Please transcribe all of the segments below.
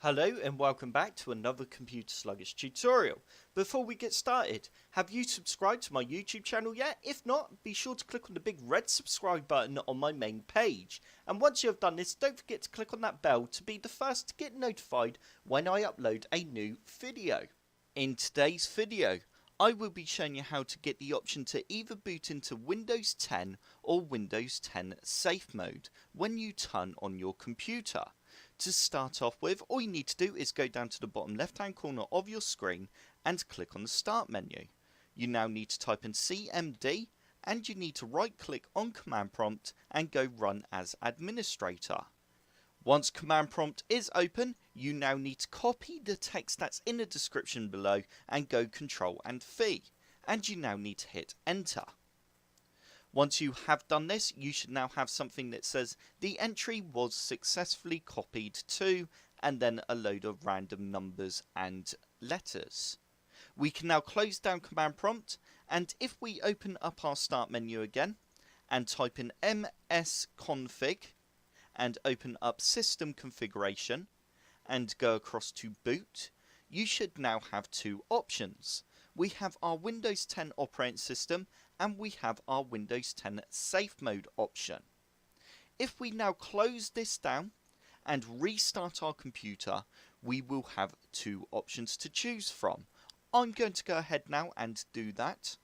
Hello and welcome back to another Computer Sluggish tutorial. Before we get started, have you subscribed to my YouTube channel yet? If not, be sure to click on the big red subscribe button on my main page. And once you have done this, don't forget to click on that bell to be the first to get notified when I upload a new video. In today's video, I will be showing you how to get the option to either boot into Windows 10 or Windows 10 Safe Mode when you turn on your computer. To start off with, all you need to do is go down to the bottom left hand corner of your screen and click on the Start menu. You now need to type in CMD and you need to right click on Command Prompt and go Run as Administrator. Once Command Prompt is open, you now need to copy the text that's in the description below and go Control and V, and you now need to hit Enter. Once you have done this, you should now have something that says the entry was successfully copied to, and then a load of random numbers and letters. We can now close down Command Prompt, and if we open up our Start menu again and type in msconfig and open up System Configuration and go across to Boot, you should now have two options. We have our Windows 10 operating system and we have our Windows 10 Safe Mode option. If we now close this down and restart our computer, we will have two options to choose from. I'm going to go ahead now and do that.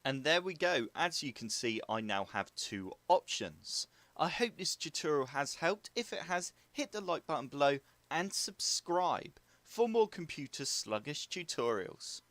And there we go. As you can see, I now have two options. I hope this tutorial has helped. If it has, hit the like button below and subscribe for more Computer Sluggish tutorials.